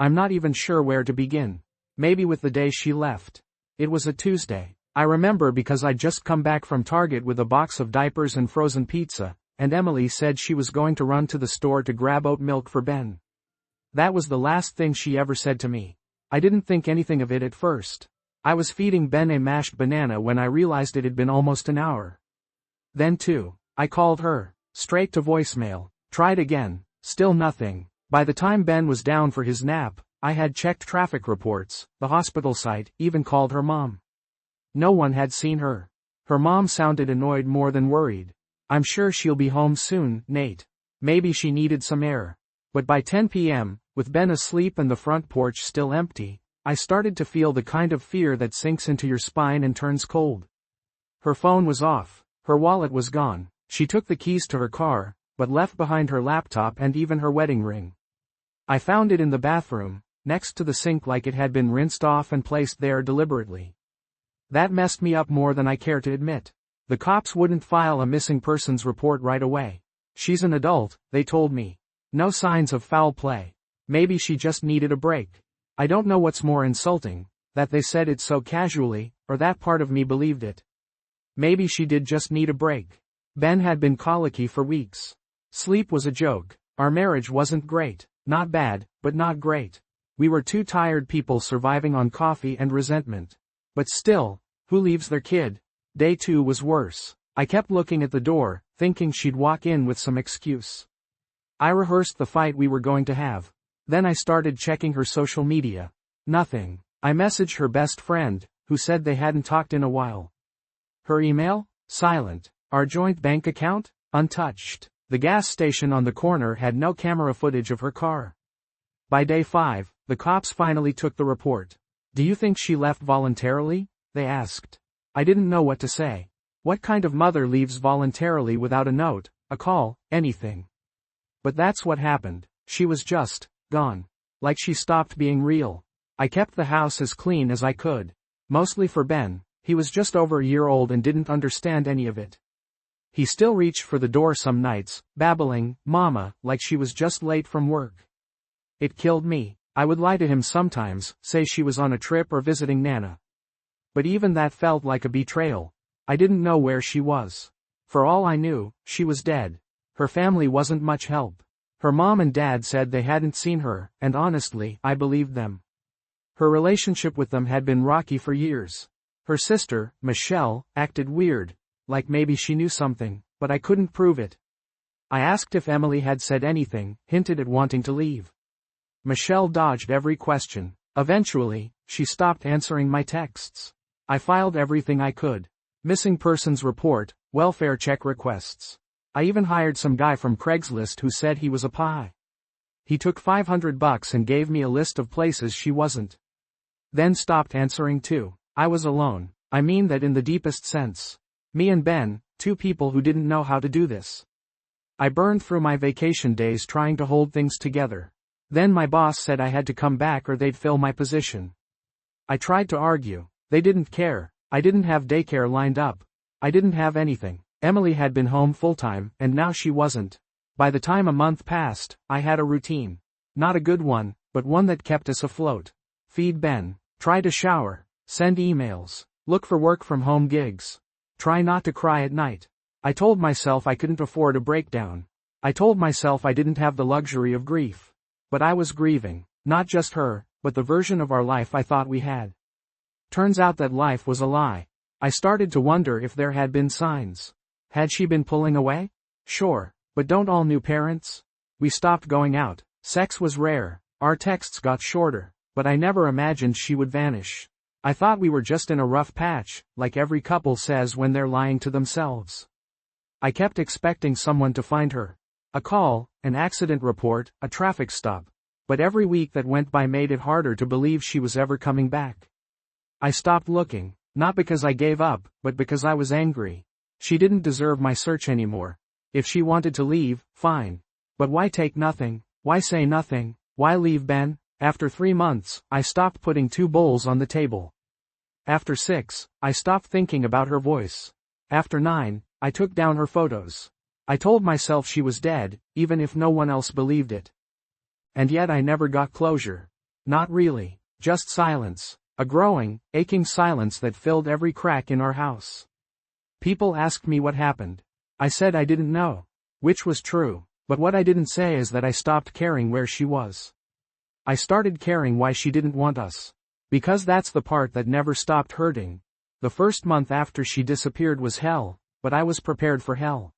I'm not even sure where to begin. Maybe with the day she left. It was a Tuesday. I remember because I'd just come back from Target with a box of diapers and frozen pizza, and Emily said she was going to run to the store to grab oat milk for Ben. That was the last thing she ever said to me. I didn't think anything of it at first. I was feeding Ben a mashed banana when I realized it had been almost an hour. Then too, I called her, straight to voicemail, tried again, still nothing. By the time Ben was down for his nap, I had checked traffic reports, the hospital site, even called her mom. No one had seen her. Her mom sounded annoyed more than worried. I'm sure she'll be home soon, Nate. Maybe she needed some air. But by 10 p.m., with Ben asleep and the front porch still empty, I started to feel the kind of fear that sinks into your spine and turns cold. Her phone was off, her wallet was gone, she took the keys to her car, but left behind her laptop and even her wedding ring. I found it in the bathroom, next to the sink like it had been rinsed off and placed there deliberately. That messed me up more than I care to admit. The cops wouldn't file a missing persons report right away. She's an adult, they told me. No signs of foul play. Maybe she just needed a break. I don't know what's more insulting, that they said it so casually, or that part of me believed it. Maybe she did just need a break. Ben had been colicky for weeks. Sleep was a joke. Our marriage wasn't great. Not bad, but not great. We were two tired people surviving on coffee and resentment. But still, who leaves their kid? Day 2 was worse. I kept looking at the door, thinking she'd walk in with some excuse. I rehearsed the fight we were going to have. Then I started checking her social media. Nothing. I messaged her best friend, who said they hadn't talked in a while. Her email? Silent. Our joint bank account? Untouched. The gas station on the corner had no camera footage of her car. By day 5, the cops finally took the report. Do you think she left voluntarily? They asked. I didn't know what to say. What kind of mother leaves voluntarily without a note, a call, anything? But that's what happened. She was just gone. Like she stopped being real. I kept the house as clean as I could. Mostly for Ben. He was just over a year old and didn't understand any of it. He still reached for the door some nights, babbling, "Mama," like she was just late from work. It killed me. I would lie to him sometimes, say she was on a trip or visiting Nana. But even that felt like a betrayal. I didn't know where she was. For all I knew, she was dead. Her family wasn't much help. Her mom and dad said they hadn't seen her, and honestly, I believed them. Her relationship with them had been rocky for years. Her sister, Michelle, acted weird, like maybe she knew something, but I couldn't prove it. I asked if Emily had said anything, hinted at wanting to leave. Michelle dodged every question. Eventually, she stopped answering my texts. I filed everything I could. Missing persons report, welfare check requests. I even hired some guy from Craigslist who said he was a pie. He took $500 and gave me a list of places she wasn't. Then stopped answering too. I was alone. I mean that in the deepest sense. Me and Ben, two people who didn't know how to do this. I burned through my vacation days trying to hold things together. Then my boss said I had to come back or they'd fill my position. I tried to argue. They didn't care. I didn't have daycare lined up. I didn't have anything. Emily had been home full-time, and now she wasn't. By the time a month passed, I had a routine. Not a good one, but one that kept us afloat. Feed Ben. Try to shower. Send emails. Look for work-from-home gigs. Try not to cry at night. I told myself I couldn't afford a breakdown. I told myself I didn't have the luxury of grief. But I was grieving. Not just her, but the version of our life I thought we had. Turns out that life was a lie. I started to wonder if there had been signs. Had she been pulling away? Sure, but don't all new parents? We stopped going out. Sex was rare. Our texts got shorter, but I never imagined she would vanish. I thought we were just in a rough patch, like every couple says when they're lying to themselves. I kept expecting someone to find her. A call, an accident report, a traffic stop. But every week that went by made it harder to believe she was ever coming back. I stopped looking, not because I gave up, but because I was angry. She didn't deserve my search anymore. If she wanted to leave, fine. But why take nothing? Why say nothing? Why leave Ben? After 3 months, I stopped putting 2 bowls on the table. After 6, I stopped thinking about her voice. After 9, I took down her photos. I told myself she was dead, even if no one else believed it. And yet I never got closure. Not really. Just silence. A growing, aching silence that filled every crack in our house. People asked me what happened. I said I didn't know. Which was true. But what I didn't say is that I stopped caring where she was. I started caring why she didn't want us. Because that's the part that never stopped hurting. The first month after she disappeared was hell, but I was prepared for hell.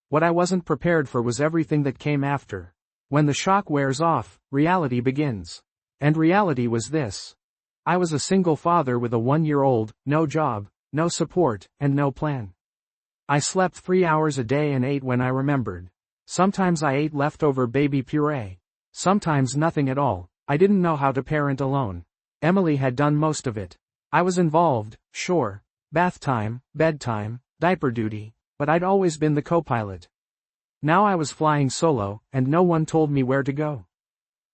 What I wasn't prepared for was everything that came after. When the shock wears off, reality begins. And reality was this. I was a single father with a 1-year-old, no job, no support, and no plan. I slept 3 hours a day and ate when I remembered. Sometimes I ate leftover baby puree. Sometimes nothing at all. I didn't know how to parent alone. Emily had done most of it. I was involved, sure. Bath time, bedtime, diaper duty, but I'd always been the co-pilot. Now I was flying solo, and no one told me where to go.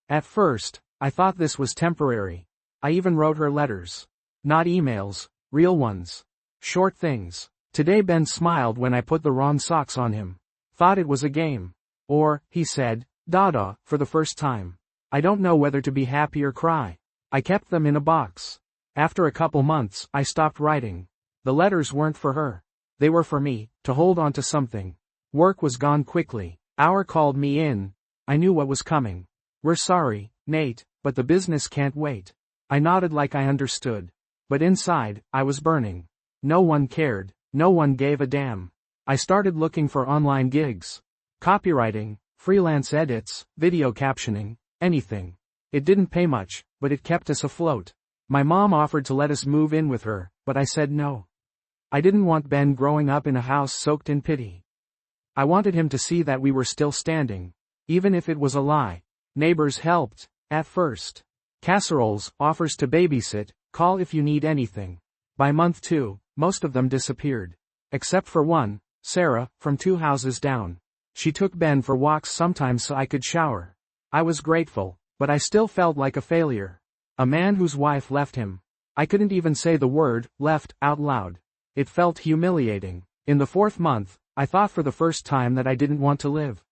At first, I thought this was temporary. I even wrote her letters. Not emails, real ones. Short things. Today Ben smiled when I put the wrong socks on him. Thought it was a game. Or, he said, Dada, for the first time. I don't know whether to be happy or cry. I kept them in a box. After a couple months, I stopped writing. The letters weren't for her. They were for me, to hold on to something. Work was gone quickly. Hour called me in. I knew what was coming. We're sorry, Nate, but the business can't wait. I nodded like I understood. But inside, I was burning. No one cared. No one gave a damn. I started looking for online gigs. Copywriting, freelance edits, video captioning, anything. It didn't pay much, but it kept us afloat. My mom offered to let us move in with her, but I said no. I didn't want Ben growing up in a house soaked in pity. I wanted him to see that we were still standing. Even if it was a lie. Neighbors helped, at first. Casseroles, offers to babysit, call if you need anything. By month 2, most of them disappeared. Except for one, Sarah, from 2 houses down. She took Ben for walks sometimes so I could shower. I was grateful, but I still felt like a failure. A man whose wife left him. I couldn't even say the word, left, out loud. It felt humiliating. In the 4th month, I thought for the first time that I didn't want to live.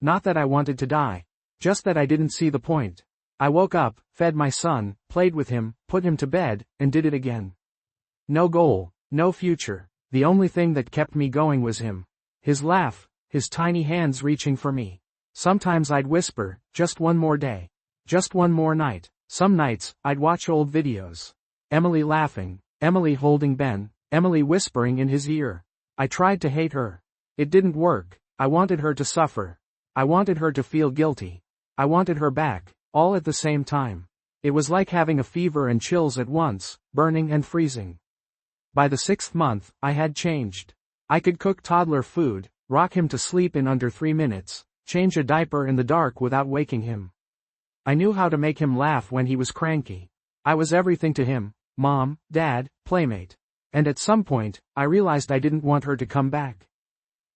Not that I wanted to die. Just that I didn't see the point. I woke up, fed my son, played with him, put him to bed, and did it again. No goal, no future. The only thing that kept me going was him. His laugh, his tiny hands reaching for me. Sometimes I'd whisper, just one more day. Just one more night. Some nights, I'd watch old videos. Emily laughing, Emily holding Ben, Emily whispering in his ear. I tried to hate her. It didn't work. I wanted her to suffer. I wanted her to feel guilty. I wanted her back, all at the same time. It was like having a fever and chills at once, burning and freezing. By the 6th month, I had changed. I could cook toddler food, rock him to sleep in under 3 minutes, change a diaper in the dark without waking him. I knew how to make him laugh when he was cranky. I was everything to him, mom, dad, playmate. And at some point, I realized I didn't want her to come back.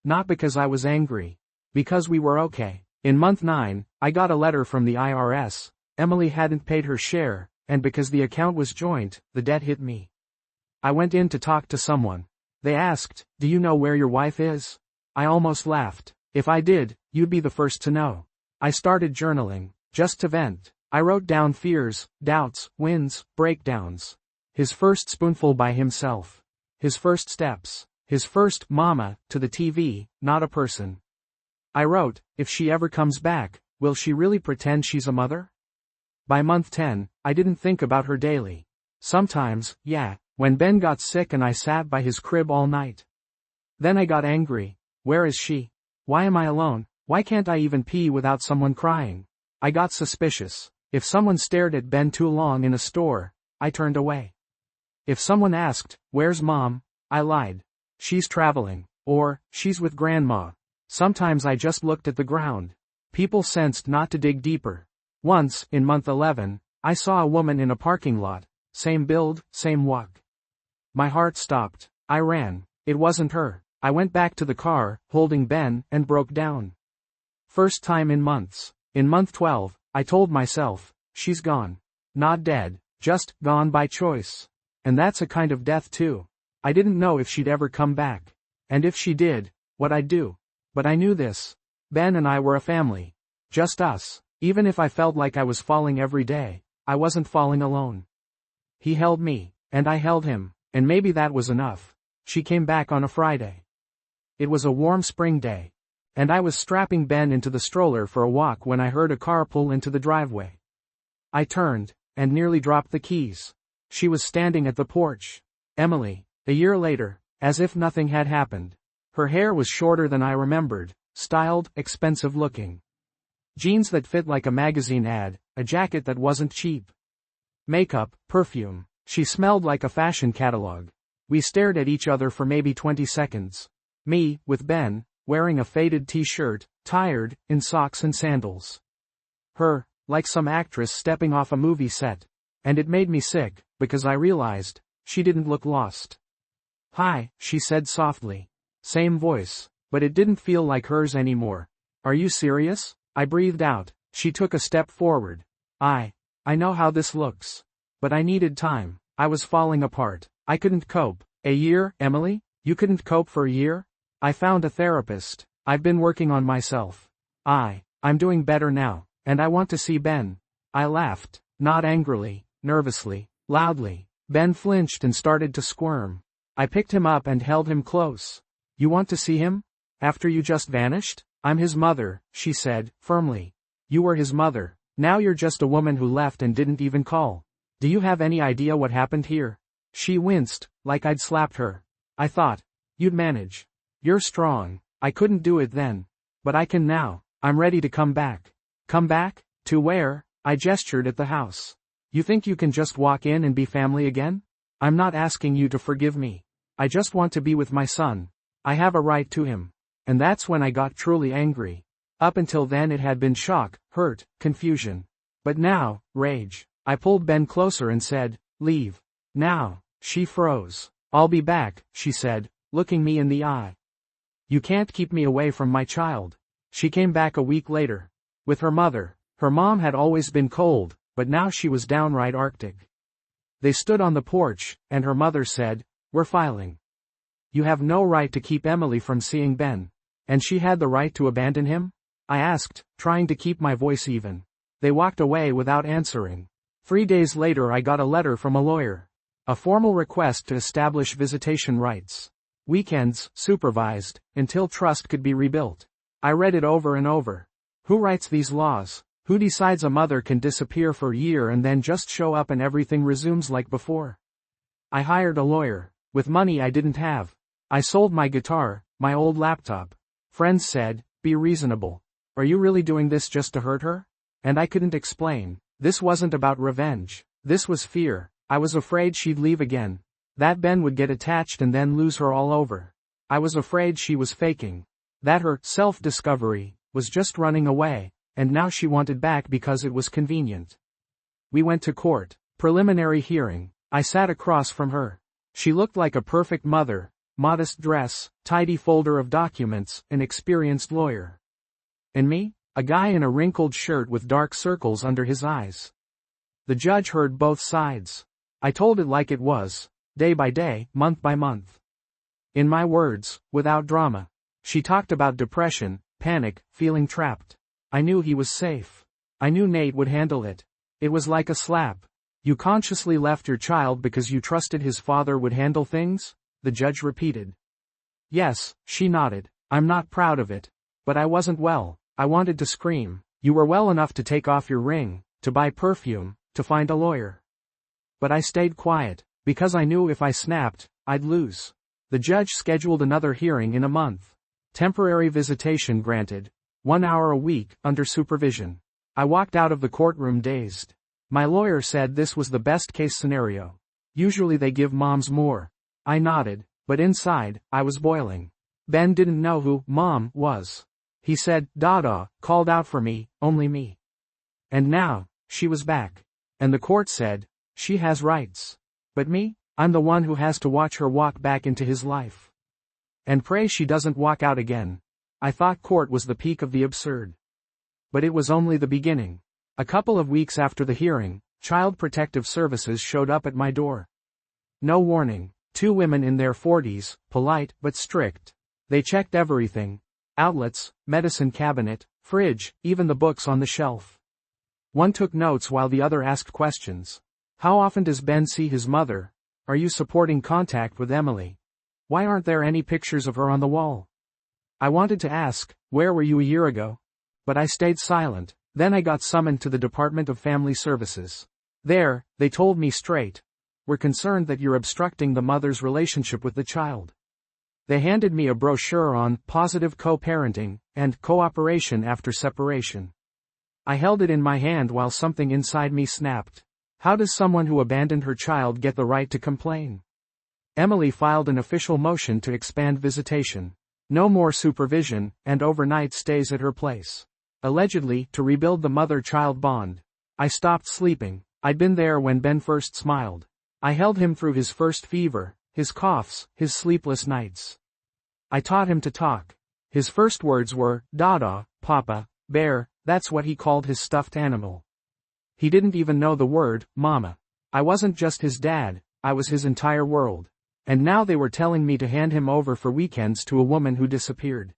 Not because I was angry. Because we were okay. In month 9, I got a letter from the IRS. Emily hadn't paid her share, and because the account was joint, the debt hit me. I went in to talk to someone. They asked, "Do you know where your wife is?" I almost laughed. If I did, you'd be the first to know. I started journaling, just to vent. I wrote down fears, doubts, wins, breakdowns. His first spoonful by himself. His first steps. His first mama to the TV, not a person. I wrote, if she ever comes back, will she really pretend she's a mother? By month 10, I didn't think about her daily. Sometimes, yeah, when Ben got sick and I sat by his crib all night. Then I got angry. Where is she? Why am I alone? Why can't I even pee without someone crying? I got suspicious. If someone stared at Ben too long in a store, I turned away. If someone asked, where's mom? I lied. She's traveling. Or, she's with grandma. Sometimes I just looked at the ground. People sensed not to dig deeper. Once, in month 11, I saw a woman in a parking lot. Same build, same walk. My heart stopped. I ran. It wasn't her. I went back to the car, holding Ben, and broke down. First time in months. In month 12, I told myself, she's gone. Not dead, just gone by choice. And that's a kind of death too. I didn't know if she'd ever come back. And if she did, what I'd do. But I knew this. Ben and I were a family. Just us. Even if I felt like I was falling every day, I wasn't falling alone. He held me, and I held him, and maybe that was enough. She came back on a Friday. It was a warm spring day, and I was strapping Ben into the stroller for a walk when I heard a car pull into the driveway. I turned, and nearly dropped the keys. She was standing at the porch. Emily, a year later, as if nothing had happened. Her hair was shorter than I remembered, styled, expensive looking. Jeans that fit like a magazine ad, a jacket that wasn't cheap. Makeup, perfume. She smelled like a fashion catalog. We stared at each other for maybe 20 seconds. Me, with Ben, wearing a faded t-shirt, tired, in socks and sandals. Her, like some actress stepping off a movie set. And it made me sick, because I realized, she didn't look lost. "Hi," she said softly. Same voice, but it didn't feel like hers anymore. "Are you serious?" I breathed out. She took a step forward. I know how this looks. But I needed time. I was falling apart. I couldn't cope. "A year, Emily? You couldn't cope for a year?" "I found a therapist. I've been working on myself. I'm doing better now, and I want to see Ben." I laughed, not angrily, nervously, loudly. Ben flinched and started to squirm. I picked him up and held him close. "You want to see him? After you just vanished?" "I'm his mother," she said, firmly. "You were his mother. Now you're just a woman who left and didn't even call. Do you have any idea what happened here?" She winced, like I'd slapped her. I thought, "You'd manage. You're strong." I couldn't do it then. But I can now. I'm ready to come back. "Come back? To where?" I gestured at the house. "You think you can just walk in and be family again?" "I'm not asking you to forgive me. I just want to be with my son. I have a right to him." And that's when I got truly angry. Up until then it had been shock, hurt, confusion. But now, rage. I pulled Ben closer and said, "Leave. Now." She froze. "I'll be back," she said, looking me in the eye. "You can't keep me away from my child." She came back a week later. With her mother. Her mom had always been cold, but now she was downright Arctic. They stood on the porch, and her mother said, "We're filing. You have no right to keep Emily from seeing Ben." And she had the right to abandon him? I asked, trying to keep my voice even. They walked away without answering. 3 days later I got a letter from a lawyer. A formal request to establish visitation rights. Weekends, supervised, until trust could be rebuilt. I read it over and over. Who writes these laws? Who decides a mother can disappear for a year and then just show up and everything resumes like before? I hired a lawyer, with money I didn't have. I sold my guitar, my old laptop. Friends said, "Be reasonable. Are you really doing this just to hurt her?" And I couldn't explain. This wasn't about revenge. This was fear. I was afraid she'd leave again. That Ben would get attached and then lose her all over. I was afraid she was faking. That her self-discovery was just running away, and now she wanted back because it was convenient. We went to court. Preliminary hearing. I sat across from her. She looked like a perfect mother. Modest dress, tidy folder of documents, an experienced lawyer. And me? A guy in a wrinkled shirt with dark circles under his eyes. The judge heard both sides. I told it like it was, day by day, month by month. In my words, without drama. She talked about depression, panic, feeling trapped. I knew he was safe. I knew Nate would handle it. It was like a slap. "You consciously left your child because you trusted his father would handle things?" the judge repeated. "Yes," she nodded. "I'm not proud of it. But I wasn't well. I wanted to scream. You were well enough to take off your ring, to buy perfume, to find a lawyer." But I stayed quiet, because I knew if I snapped, I'd lose. The judge scheduled another hearing in a month. Temporary visitation granted. 1 hour a week, under supervision. I walked out of the courtroom dazed. My lawyer said this was the best case scenario. Usually they give moms more. I nodded, but inside, I was boiling. Ben didn't know who Mom was. He said, "Dada," called out for me, only me. And now, she was back. And the court said, she has rights. But me? I'm the one who has to watch her walk back into his life. And pray she doesn't walk out again. I thought court was the peak of the absurd. But it was only the beginning. A couple of weeks after the hearing, Child Protective Services showed up at my door. No warning. 2 women in their 40s, polite but strict. They checked everything. Outlets, medicine cabinet, fridge, even the books on the shelf. One took notes while the other asked questions. How often does Ben see his mother? Are you supporting contact with Emily? Why aren't there any pictures of her on the wall? I wanted to ask, where were you a year ago? But I stayed silent. Then I got summoned to the Department of Family Services. There, they told me straight. We're concerned that you're obstructing the mother's relationship with the child. They handed me a brochure on positive co-parenting and cooperation after separation. I held it in my hand while something inside me snapped. How does someone who abandoned her child get the right to complain? Emily filed an official motion to expand visitation. No more supervision, and overnight stays at her place. Allegedly, to rebuild the mother-child bond. I stopped sleeping. I'd been there when Ben first smiled. I held him through his first fever, his coughs, his sleepless nights. I taught him to talk. His first words were, Dada, Papa, Bear, that's what he called his stuffed animal. He didn't even know the word, Mama. I wasn't just his dad, I was his entire world. And now they were telling me to hand him over for weekends to a woman who disappeared.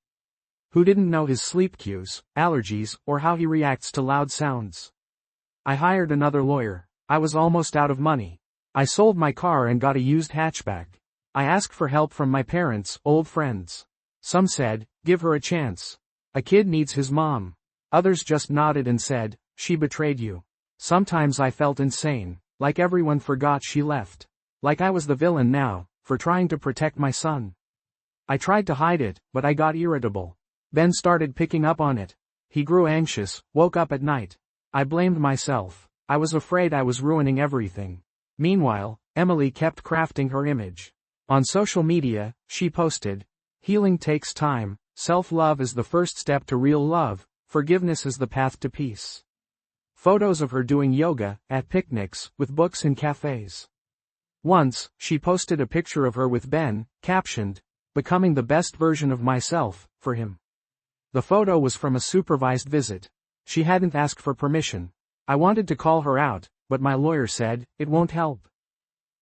Who didn't know his sleep cues, allergies, or how he reacts to loud sounds. I hired another lawyer. I was almost out of money. I sold my car and got a used hatchback. I asked for help from my parents, old friends. Some said, give her a chance. A kid needs his mom. Others just nodded and said, she betrayed you. Sometimes I felt insane, like everyone forgot she left. Like I was the villain now, for trying to protect my son. I tried to hide it, but I got irritable. Ben started picking up on it. He grew anxious, woke up at night. I blamed myself. I was afraid I was ruining everything. Meanwhile, Emily kept crafting her image. On social media, she posted, healing takes time, self-love is the first step to real love, forgiveness is the path to peace. Photos of her doing yoga, at picnics, with books in cafes. Once, she posted a picture of her with Ben, captioned, becoming the best version of myself, for him. The photo was from a supervised visit. She hadn't asked for permission. I wanted to call her out, but my lawyer said, it won't help.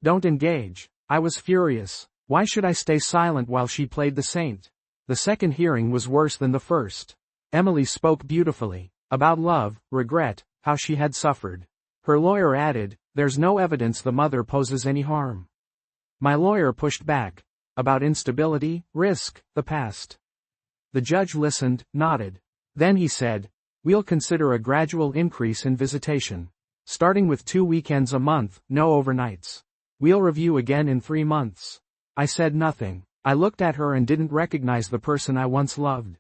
Don't engage. I was furious. Why should I stay silent while she played the saint? The second hearing was worse than the first. Emily spoke beautifully, about love, regret, how she had suffered. Her lawyer added, there's no evidence the mother poses any harm. My lawyer pushed back. About instability, risk, the past. The judge listened, nodded. Then he said, we'll consider a gradual increase in visitation. Starting with 2 weekends a month, no overnights. We'll review again in 3 months. I said nothing. I looked at her and didn't recognize the person I once loved.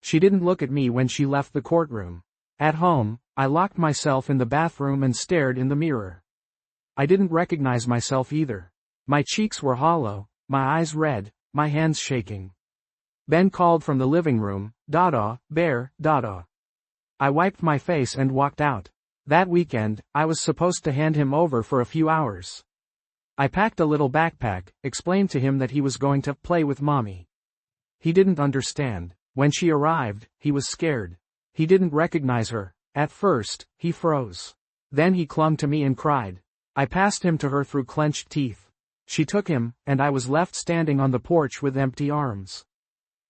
She didn't look at me when she left the courtroom. At home, I locked myself in the bathroom and stared in the mirror. I didn't recognize myself either. My cheeks were hollow, my eyes red, my hands shaking. Ben called from the living room, Dada, Bear, Dada. I wiped my face and walked out. That weekend, I was supposed to hand him over for a few hours. I packed a little backpack, explained to him that he was going to play with mommy. He didn't understand. When she arrived, he was scared. He didn't recognize her. At first, he froze. Then he clung to me and cried. I passed him to her through clenched teeth. She took him, and I was left standing on the porch with empty arms.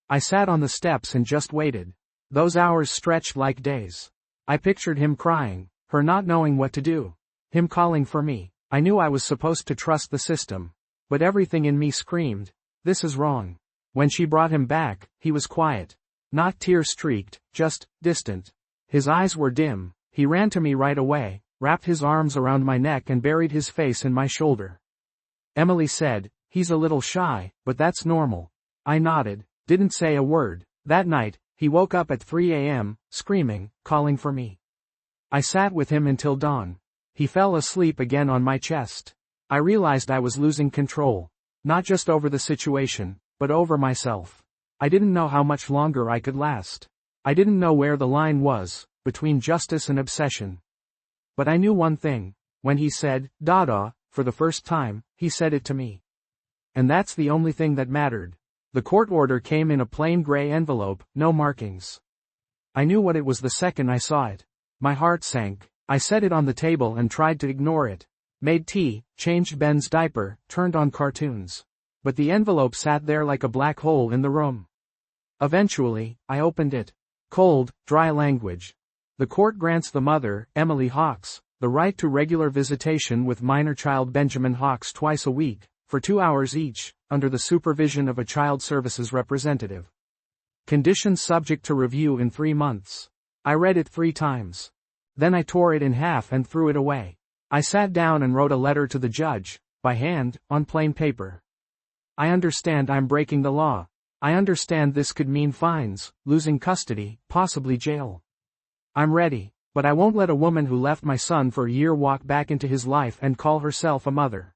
I sat on the steps and just waited. Those hours stretched like days. I pictured him crying, her not knowing what to do. Him calling for me. I knew I was supposed to trust the system. But everything in me screamed, this is wrong. When she brought him back, he was quiet. Not tear-streaked, just distant. His eyes were dim. He ran to me right away, wrapped his arms around my neck and buried his face in my shoulder. Emily said, he's a little shy, but that's normal. I nodded, didn't say a word. That night, he woke up at 3 a.m., screaming, calling for me. I sat with him until dawn. He fell asleep again on my chest. I realized I was losing control. Not just over the situation, but over myself. I didn't know how much longer I could last. I didn't know where the line was, between justice and obsession. But I knew one thing. When he said, Dada, for the first time, he said it to me. And that's the only thing that mattered. The court order came in a plain gray envelope, no markings. I knew what it was the second I saw it. My heart sank. I set it on the table and tried to ignore it. Made tea, changed Ben's diaper, turned on cartoons. But the envelope sat there like a black hole in the room. Eventually, I opened it. Cold, dry language. The court grants the mother, Emily Hawks, the right to regular visitation with minor child Benjamin Hawks twice a week, for 2 hours each, under the supervision of a child services representative. Conditions subject to review in 3 months. I read it 3 times. Then I tore it in half and threw it away. I sat down and wrote a letter to the judge, by hand, on plain paper. I understand I'm breaking the law. I understand this could mean fines, losing custody, possibly jail. I'm ready, but I won't let a woman who left my son for a year walk back into his life and call herself a mother.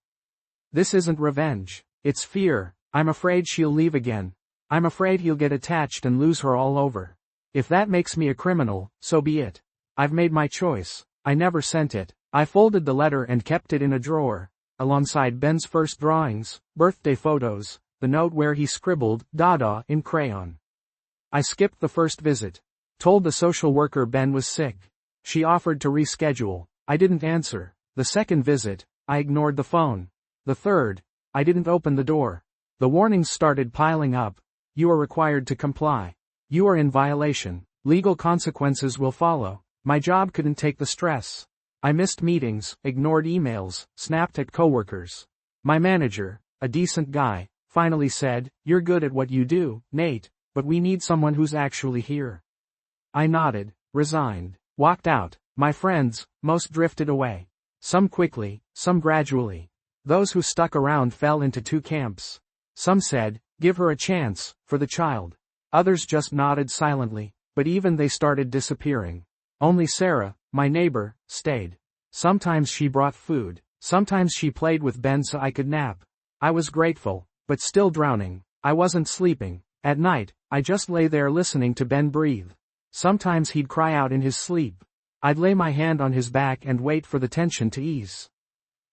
This isn't revenge. It's fear. I'm afraid she'll leave again. I'm afraid he'll get attached and lose her all over. If that makes me a criminal, so be it. I've made my choice. I never sent it. I folded the letter and kept it in a drawer, alongside Ben's first drawings, birthday photos, the note where he scribbled, Dada, in crayon. I skipped the first visit. Told the social worker Ben was sick. She offered to reschedule. I didn't answer. The second visit, I ignored the phone. The third, I didn't open the door. The warnings started piling up. You are required to comply. You are in violation. Legal consequences will follow. My job couldn't take the stress. I missed meetings, ignored emails, snapped at coworkers. My manager, a decent guy, finally said, "You're good at what you do, Nate, but we need someone who's actually here." I nodded, resigned, walked out. My friends, most drifted away. Some quickly, some gradually. Those who stuck around fell into 2 camps. Some said, "Give her a chance, for the child." Others just nodded silently, but even they started disappearing. Only Sarah, my neighbor, stayed. Sometimes she brought food. Sometimes she played with Ben so I could nap. I was grateful, but still drowning. I wasn't sleeping. At night, I just lay there listening to Ben breathe. Sometimes he'd cry out in his sleep. I'd lay my hand on his back and wait for the tension to ease.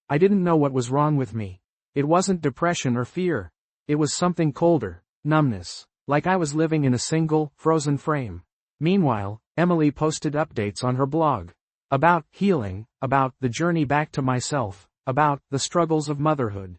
I didn't know what was wrong with me. It wasn't depression or fear. It was something colder, numbness, like I was living in a single, frozen frame. Meanwhile, Emily posted updates on her blog. About healing, about the journey back to myself, about the struggles of motherhood.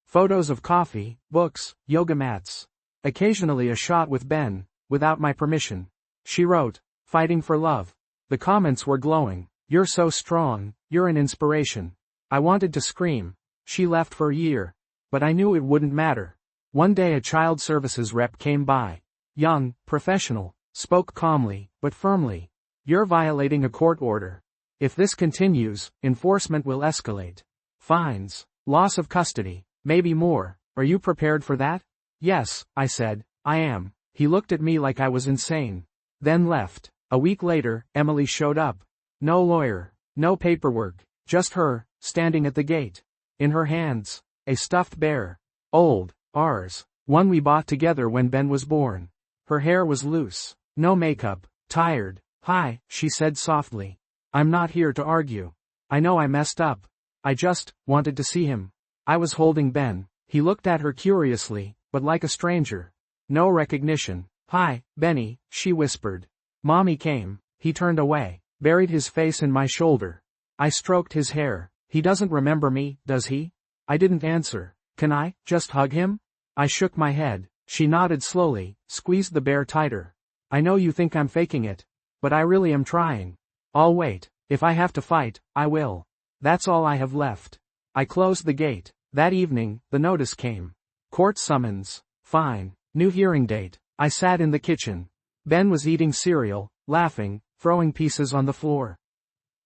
Photos of coffee, books, yoga mats. Occasionally a shot with Ben, without my permission. She wrote, "Fighting for love." The comments were glowing. "You're so strong, you're an inspiration." I wanted to scream. She left for a year. But I knew it wouldn't matter. One day a child services rep came by. Young, professional, spoke calmly, but firmly. "You're violating a court order. If this continues, enforcement will escalate. Fines, loss of custody, maybe more. Are you prepared for that?" "Yes," I said, "I am." He looked at me like I was insane. Then left. A week later, Emily showed up. No lawyer, no paperwork, just her, standing at the gate. In her hands, a stuffed bear. Old, ours, one we bought together when Ben was born. Her hair was loose, no makeup, tired. "Hi," she said softly. "I'm not here to argue. I know I messed up. I just wanted to see him." I was holding Ben. He looked at her curiously, but like a stranger. No recognition. "Hi, Benny," she whispered. Mommy came. He turned away, buried his face in my shoulder. I stroked his hair. "He doesn't remember me, does he?" I didn't answer. "Can I just hug him?" I shook my head. She nodded slowly, squeezed the bear tighter. "I know you think I'm faking it. But I really am trying. I'll wait. If I have to fight, I will. That's all I have left." I closed the gate. That evening, the notice came. Court summons. Fine. New hearing date. I sat in the kitchen. Ben was eating cereal, laughing, throwing pieces on the floor.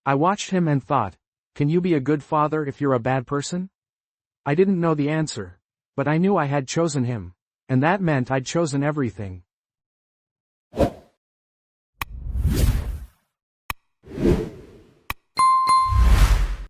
I watched him and thought, can you be a good father if you're a bad person? I didn't know the answer. But I knew I had chosen him. And that meant I'd chosen everything.